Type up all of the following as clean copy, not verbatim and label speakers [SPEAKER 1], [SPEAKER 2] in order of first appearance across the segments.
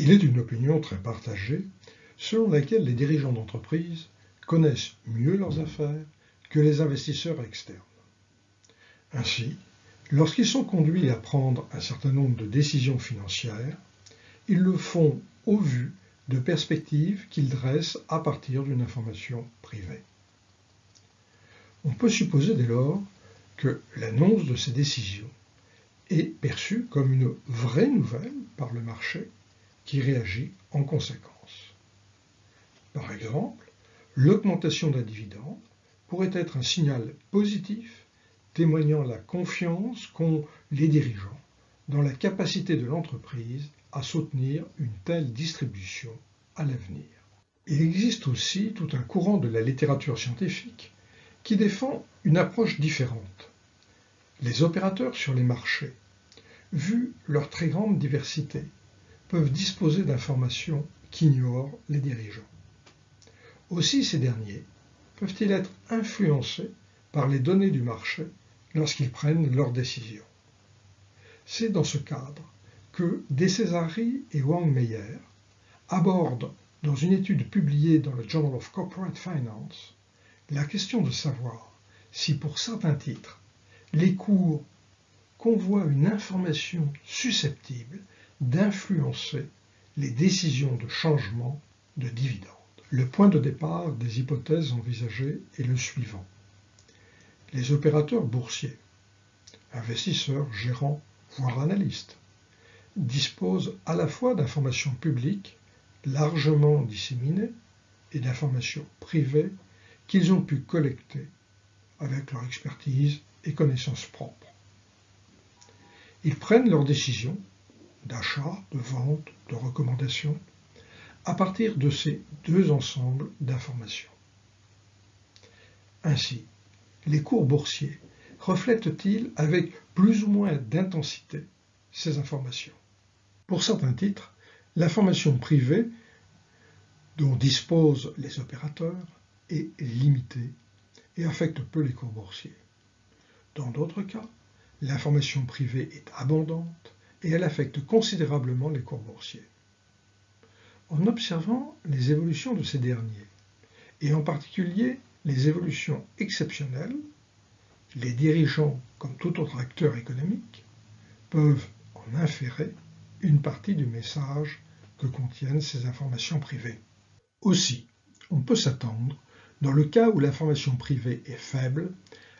[SPEAKER 1] Il est une opinion très partagée selon laquelle les dirigeants d'entreprise connaissent mieux leurs affaires que les investisseurs externes. Ainsi, lorsqu'ils sont conduits à prendre un certain nombre de décisions financières, ils le font au vu de perspectives qu'ils dressent à partir d'une information privée. On peut supposer dès lors que l'annonce de ces décisions est perçue comme une vraie nouvelle par le marché qui réagit en conséquence. Par exemple, l'augmentation d'un dividende pourrait être un signal positif témoignant la confiance qu'ont les dirigeants dans la capacité de l'entreprise à soutenir une telle distribution à l'avenir. Il existe aussi tout un courant de la littérature scientifique qui défend une approche différente. Les opérateurs sur les marchés, vu leur très grande diversité, peuvent disposer d'informations qu'ignorent les dirigeants. Aussi ces derniers peuvent-ils être influencés par les données du marché lorsqu'ils prennent leurs décisions. C'est dans ce cadre que De Cesari et Wang Meyer abordent dans une étude publiée dans le Journal of Corporate Finance la question de savoir si pour certains titres, les cours convoient une information susceptible d'influencer les décisions de changement de dividendes. Le point de départ des hypothèses envisagées est le suivant. Les opérateurs boursiers, investisseurs, gérants, voire analystes, disposent à la fois d'informations publiques largement disséminées et d'informations privées qu'ils ont pu collecter avec leur expertise et connaissances propres. Ils prennent leurs décisions d'achat, de vente, de recommandation à partir de ces deux ensembles d'informations. Ainsi, les cours boursiers reflètent-ils avec plus ou moins d'intensité ces informations? Pour certains titres, l'information privée dont disposent les opérateurs est limitée et affecte peu les cours boursiers. Dans d'autres cas, l'information privée est abondante et elle affecte considérablement les cours boursiers. En observant les évolutions de ces derniers, et en particulier les évolutions exceptionnelles, les dirigeants, comme tout autre acteur économique, peuvent en inférer une partie du message que contiennent ces informations privées. Aussi, on peut s'attendre, dans le cas où l'information privée est faible,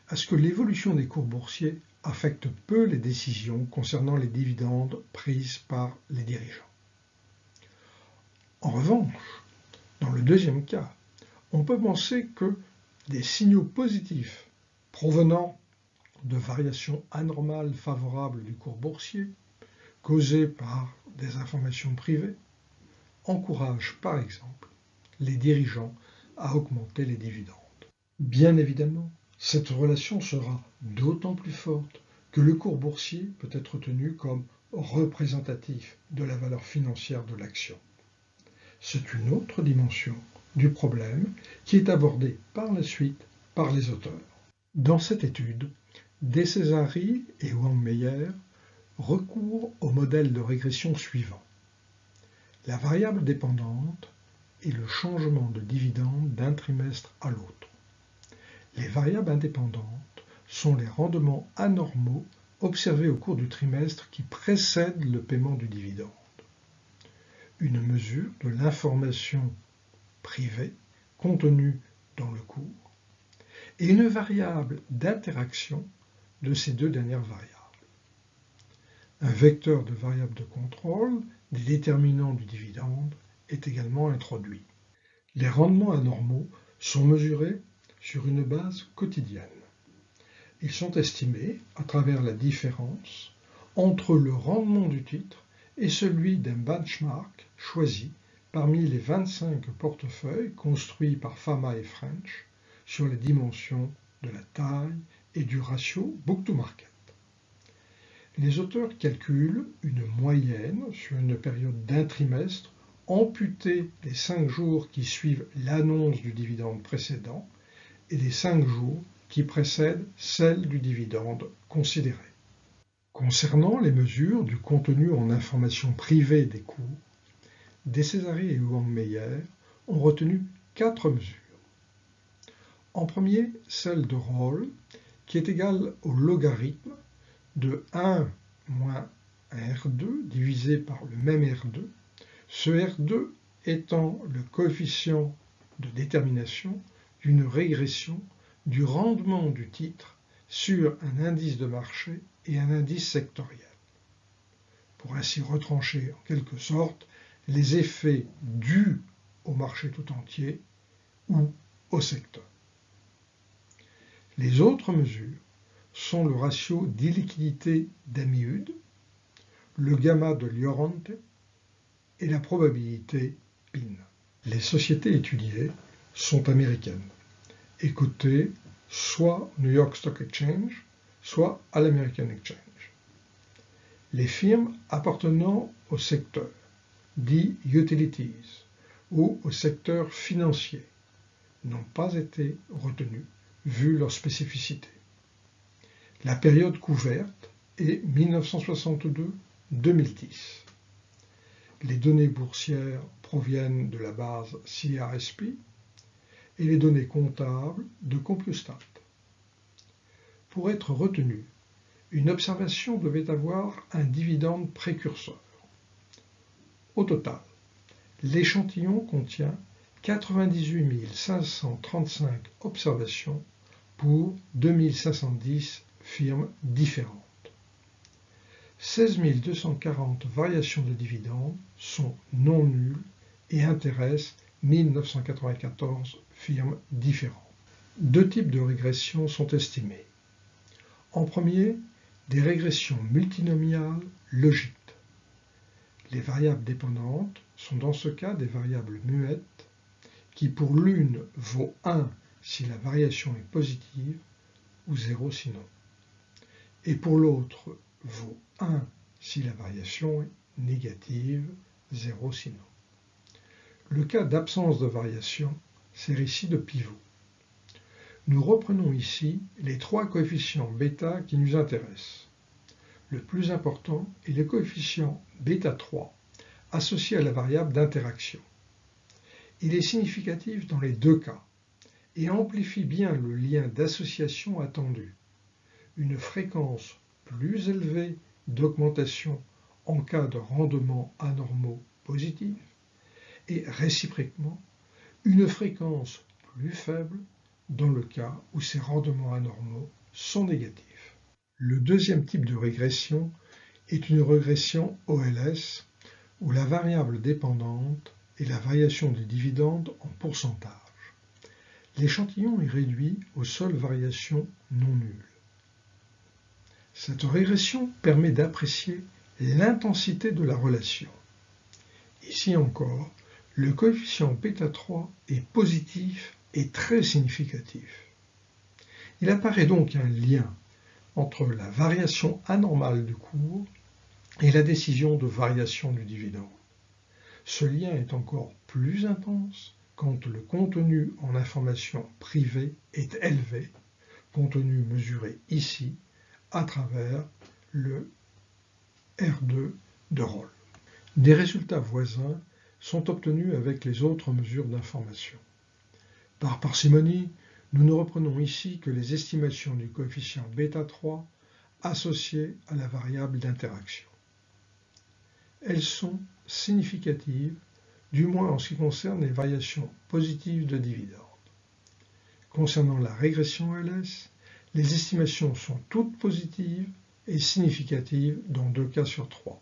[SPEAKER 1] à ce que l'évolution des cours boursiers affecte peu les décisions concernant les dividendes prises par les dirigeants. En revanche, dans le deuxième cas, on peut penser que des signaux positifs provenant de variations anormales favorables du cours boursier, causées par des informations privées, encouragent par exemple les dirigeants à augmenter les dividendes. Bien évidemment, cette relation sera d'autant plus forte que le cours boursier peut être tenu comme représentatif de la valeur financière de l'action. C'est une autre dimension du problème qui est abordée par la suite par les auteurs. Dans cette étude, De Cesari et Wang Meyer recourent au modèle de régression suivant. La variable dépendante est le changement de dividende d'un trimestre à l'autre. Les variables indépendantes sont les rendements anormaux observés au cours du trimestre qui précède le paiement du dividende. Une mesure de l'information privée contenue dans le cours et une variable d'interaction de ces deux dernières variables. Un vecteur de variables de contrôle des déterminants du dividende est également introduit. Les rendements anormaux sont mesurés sur une base quotidienne. Ils sont estimés à travers la différence entre le rendement du titre et celui d'un benchmark choisi parmi les 25 portefeuilles construits par Fama et French sur les dimensions de la taille et du ratio book-to-market. Les auteurs calculent une moyenne sur une période d'un trimestre amputée des 5 jours qui suivent l'annonce du dividende précédent et des 5 jours qui précèdent celle du dividende considéré. Concernant les mesures du contenu en information privée des cours, Descésari et Huang Meyer ont retenu 4 mesures. En premier, celle de Rolle, qui est égale au logarithme de 1 moins R2 divisé par le même R2, ce R2 étant le coefficient de détermination d'une régression du rendement du titre sur un indice de marché et un indice sectoriel, pour ainsi retrancher en quelque sorte les effets dus au marché tout entier ou au secteur. Les autres mesures sont le ratio d'illiquidité d'Amiud, le gamma de Llorente et la probabilité PIN. Les sociétés étudiées sont américaines et cotées soit au New York Stock Exchange, soit à l'American Exchange. Les firmes appartenant au secteur, dit utilities, ou au secteur financier, n'ont pas été retenues vu leur spécificité. La période couverte est 1962-2010. Les données boursières proviennent de la base CRSP et les données comptables de Compustat. Pour être retenue, une observation devait avoir un dividende précurseur. Au total, l'échantillon contient 98 535 observations pour 2510 firmes différentes. 16 240 variations de dividendes sont non nulles et intéressent 1994 firmes différentes. 2 types de régressions sont estimés. En premier, des régressions multinomiales logiques. Les variables dépendantes sont dans ce cas des variables muettes qui pour l'une vaut 1 si la variation est positive ou 0 sinon, et pour l'autre vaut 1 si la variation est négative, 0 sinon. Le cas d'absence de variation sert ici de pivot. Nous reprenons ici les 3 coefficients β qui nous intéressent. Le plus important est le coefficient β3 associé à la variable d'interaction. Il est significatif dans les 2 cas et amplifie bien le lien d'association attendu. Une fréquence plus élevée d'augmentation en cas de rendements anormaux positifs et réciproquement une fréquence plus faible dans le cas où ces rendements anormaux sont négatifs. Le deuxième type de régression est une régression OLS où la variable dépendante est la variation des dividendes en pourcentage. L'échantillon est réduit aux seules variations non nulles. Cette régression permet d'apprécier l'intensité de la relation. Ici encore, le coefficient β3 est positif et très significatif. Il apparaît donc un lien entre la variation anormale du cours et la décision de variation du dividende. Ce lien est encore plus intense quand le contenu en information privée est élevé, contenu mesuré ici à travers le R2 de Rolle. Des résultats voisins sont obtenus avec les autres mesures d'information. Par parcimonie, nous ne reprenons ici que les estimations du coefficient β3 associées à la variable d'interaction. Elles sont significatives, du moins en ce qui concerne les variations positives de dividendes. Concernant la régression LS, les estimations sont toutes positives et significatives dans 2 cas sur 3.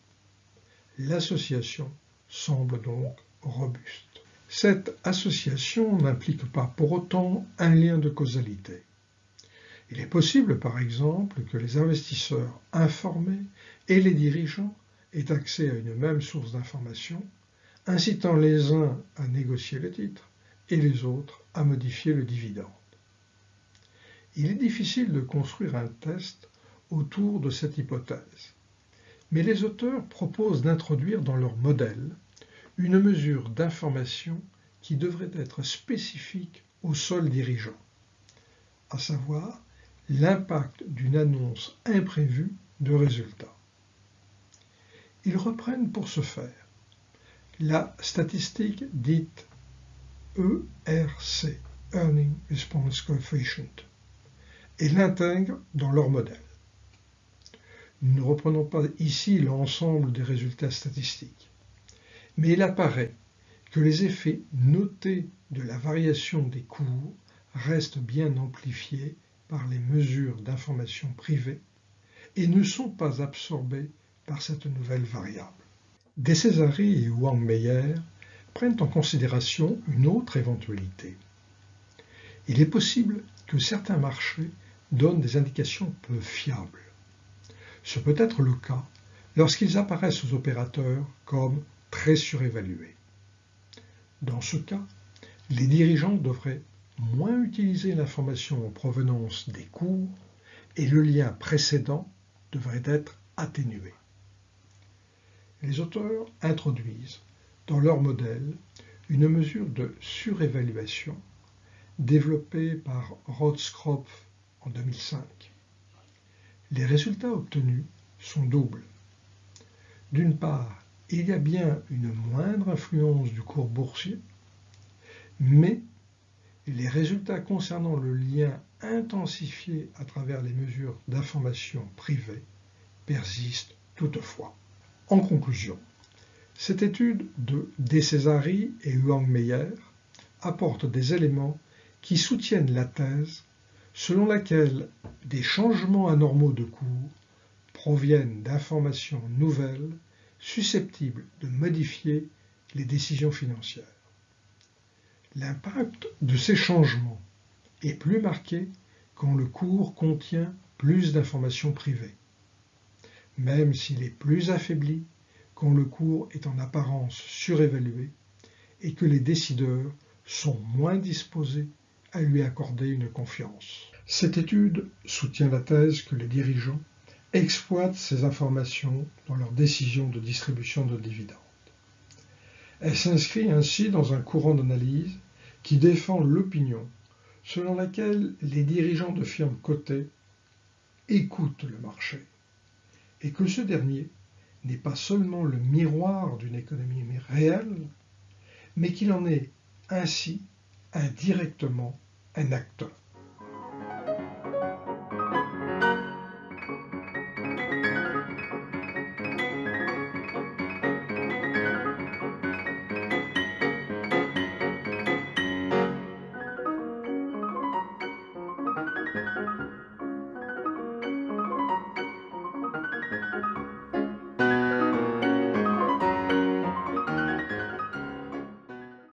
[SPEAKER 1] L'association semble donc robuste. Cette association n'implique pas pour autant un lien de causalité. Il est possible, par exemple, que les investisseurs informés et les dirigeants aient accès à une même source d'information, incitant les uns à négocier le titre et les autres à modifier le dividende. Il est difficile de construire un test autour de cette hypothèse, mais les auteurs proposent d'introduire dans leur modèle une mesure d'information qui devrait être spécifique au seul dirigeant, à savoir l'impact d'une annonce imprévue de résultats. Ils reprennent pour ce faire la statistique dite ERC, Earning Response Coefficient, et l'intègrent dans leur modèle. Nous ne reprenons pas ici l'ensemble des résultats statistiques, mais il apparaît que les effets notés de la variation des cours restent bien amplifiés par les mesures d'information privée et ne sont pas absorbés par cette nouvelle variable. De Cesari et Wang Meyer prennent en considération une autre éventualité. Il est possible que certains marchés donnent des indications peu fiables. Ce peut être le cas lorsqu'ils apparaissent aux opérateurs comme très surévalués. Dans ce cas, les dirigeants devraient moins utiliser l'information en provenance des cours et le lien précédent devrait être atténué. Les auteurs introduisent dans leur modèle une mesure de surévaluation développée par Rothskopf en 2005. Les résultats obtenus sont doubles. D'une part, il y a bien une moindre influence du cours boursier, mais les résultats concernant le lien intensifié à travers les mesures d'information privée persistent toutefois. En conclusion, cette étude de Cesari et Wang Meyer apporte des éléments qui soutiennent la thèse selon laquelle des changements anormaux de cours proviennent d'informations nouvelles susceptibles de modifier les décisions financières. L'impact de ces changements est plus marqué quand le cours contient plus d'informations privées, même s'il est plus affaibli quand le cours est en apparence surévalué et que les décideurs sont moins disposés à lui accorder une confiance. Cette étude soutient la thèse que les dirigeants exploitent ces informations dans leurs décisions de distribution de dividendes. Elle s'inscrit ainsi dans un courant d'analyse qui défend l'opinion selon laquelle les dirigeants de firmes cotées écoutent le marché et que ce dernier n'est pas seulement le miroir d'une économie réelle, mais qu'il en est ainsi indirectement un acteur.